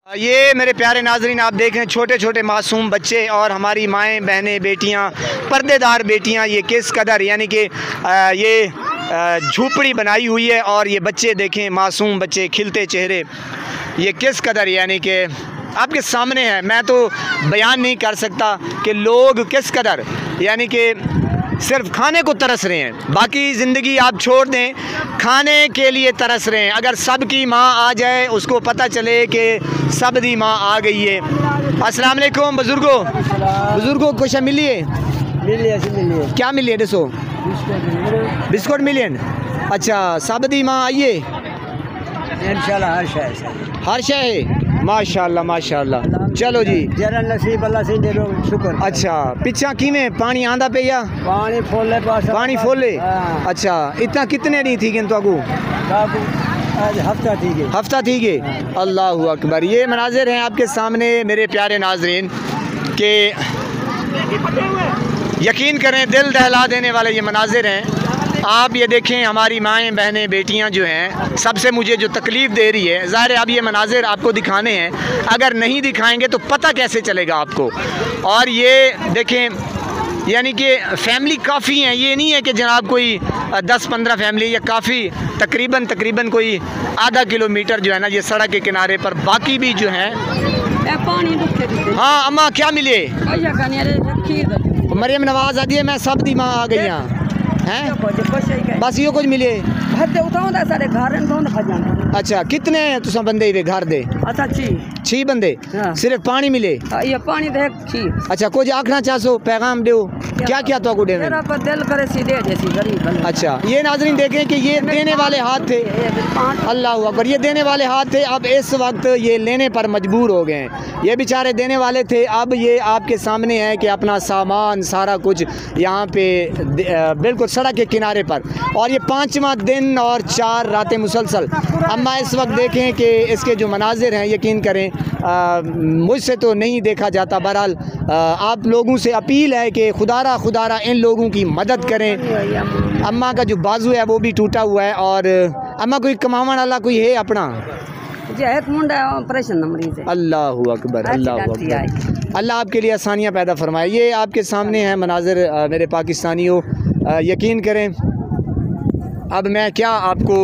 ये मेरे प्यारे नाजरीन, आप देख रहे हैं छोटे छोटे मासूम बच्चे और हमारी माएँ बहनें बेटियाँ, पर्देदार बेटियाँ, ये किस कदर यानी कि ये झूपड़ी बनाई हुई है और ये बच्चे देखें, मासूम बच्चे, खिलते चेहरे, ये किस कदर यानी कि आपके सामने है। मैं तो बयान नहीं कर सकता कि लोग किस कदर यानी कि सिर्फ खाने को तरस रहे हैं, बाकी ज़िंदगी आप छोड़ दें, खाने के लिए तरस रहे हैं। अगर सबकी माँ आ जाए, उसको पता चले कि सब दी माँ आ गई है। अस्सलाम वालेकुम बुजुर्गों कुछ मिलिए क्या मिलिए दसो बिस्कुट मिलियन। अच्छा सब दी माँ आइए इंशाल्लाह हर शय माशाल्लाह माशाल्लाह। चलो जी जरा नसीब अल्लाह से दे दो शुक्र। अच्छा पिछा किमें पानी आंदा पे या पानी फोले। अच्छा इतना कितने दी थी किन तो हफ्ता थी गए। अल्लाह अकबर। ये मनाजिर हैं आपके सामने मेरे प्यारे नाजरीन के यकीन करें दिल दहला देने वाले ये मनाजिर हैं। आप ये देखें, हमारी माएँ बहनें बेटियां जो हैं, सबसे मुझे जो तकलीफ़ दे रही है, ज़ाहिर है अब ये मनाजिर आपको दिखाने हैं, अगर नहीं दिखाएंगे तो पता कैसे चलेगा आपको। और ये देखें यानी कि फ़ैमिली काफ़ी हैं, ये नहीं है कि जनाब कोई 10-15 फैमिली, या काफ़ी तकरीबन कोई आधा किलोमीटर जो है ना ये सड़क के किनारे पर, बाकी भी जो हैं। हाँ अम्मा क्या मिले? मरियम नवाज आदि है, मैं सब दी माँ आ गई हैं बस यो कुछ मिले। अच्छा कितने तुसा बंदे इवे घर दे? अच्छा 6 बंदे। सिर्फ पानी मिले? ये पानी दे। अच्छा कुछ आखना चाहो, पैगाम दो, क्या क्या तो दे दिल करे सीधे जैसी गरीब। अच्छा ये नाजरीन देखें कि ये देने वाले हाथ थे, अल्लाह अकबर, ये देने वाले हाथ थे। अब इस वक्त ये लेने पर मजबूर हो गए हैं। ये बेचारे देने वाले थे, अब ये आपके सामने है कि अपना सामान सारा कुछ यहाँ पे बिल्कुल सड़क के किनारे पर, और ये 5वां दिन और 4 रातें मुसलसल। अम्मा इस वक्त देखें कि इसके जो मनाजिर हैं, यकीन करें मुझसे तो नहीं देखा जाता। बहरहाल आप लोगों से अपील है कि खुदारा इन लोगों की मदद करें। अम्मा का जो बाजू है वो भी टूटा हुआ है, और अम्मा कोई कमावन वाला कोई है अपना? अल्लाह अकबर अल्लाह अकबर। अल्लाह आपके लिए आसानियाँ पैदा फरमाए। ये आपके सामने है मनाजिर मेरे पाकिस्तानियों, यकीन करें अब मैं क्या आपको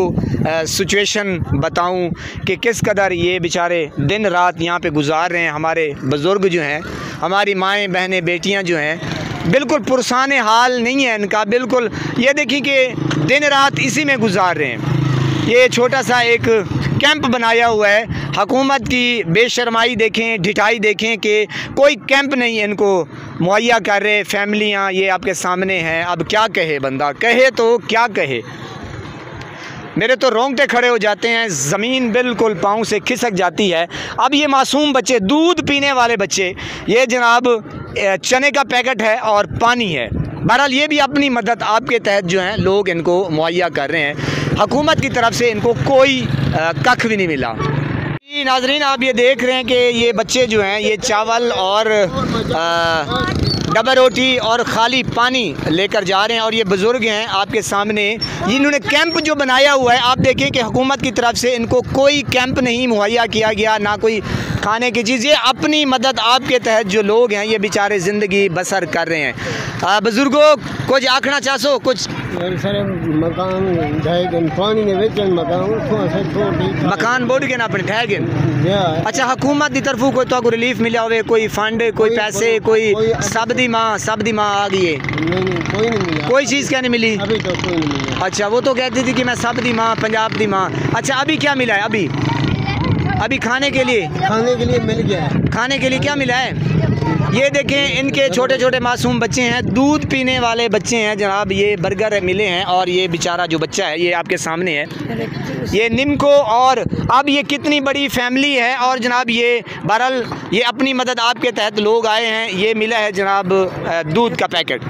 सिचुएशन बताऊं कि किस कदर ये बेचारे दिन रात यहाँ पे गुजार रहे हैं। हमारे बुज़ुर्ग जो हैं, हमारी माएँ बहनें बेटियाँ जो हैं, बिल्कुल पुरसाने हाल नहीं है इनका, बिल्कुल ये देखिए कि दिन रात इसी में गुजार रहे हैं। ये छोटा सा एक कैंप बनाया हुआ है, हुकूमत की बेशर्माई देखें, ढिठाई देखें कि कोई कैंप नहीं इनको मुहैया कर रहे। फैमिलियाँ ये आपके सामने हैं, अब क्या कहे बंदा, कहे तो क्या कहे। मेरे तो रोंगटे खड़े हो जाते हैं, ज़मीन बिल्कुल पाँव से खिसक जाती है। अब ये मासूम बच्चे, दूध पीने वाले बच्चे, ये जनाब चने का पैकेट है और पानी है। बहरहाल ये भी अपनी मदद आपके तहत जो है लोग इनको मुहैया कर रहे हैं, हुकूमत की तरफ से इनको कोई कख भी नहीं मिला। नाजरीन आप ये देख रहे हैं कि ये बच्चे जो हैं ये चावल और डबल रोटी और ख़ाली पानी लेकर जा रहे हैं, और ये बुज़ुर्ग हैं आपके सामने, इन्होंने कैंप जो बनाया हुआ है। आप देखें कि हुकूमत की तरफ से इनको कोई कैंप नहीं मुहैया किया गया, ना कोई खाने की चीज़। ये अपनी मदद आपके तहत जो लोग हैं ये बेचारे ज़िंदगी बसर कर रहे हैं। बुज़ुर्गों कुछ आखना चाहो कुछ? मकान बोर्ड के ना अपने ठह गए। अच्छा हुकूमत की तरफों कोई तो रिलीफ मिला हुए, कोई फंड, कोई पैसे, कोई सब दी माँ आ गई है? कोई चीज़ क्या नहीं मिली अभी तो? कोई नहीं मिला। अच्छा वो तो कहती थी कि मैं सब दी माँ, पंजाब दी माँ। अच्छा अभी क्या मिला है? अभी खाने के लिए मिल गया है। खाने के लिए क्या मिला है? ये देखें इनके छोटे छोटे मासूम बच्चे हैं, दूध पीने वाले बच्चे हैं जनाब, ये बर्गर मिले हैं, और ये बेचारा जो बच्चा है ये आपके सामने है, ये निम्को। और अब ये कितनी बड़ी फैमिली है, और जनाब ये बहरहाल ये अपनी मदद आपके तहत लोग आए हैं, ये मिला है जनाब दूध का पैकेट।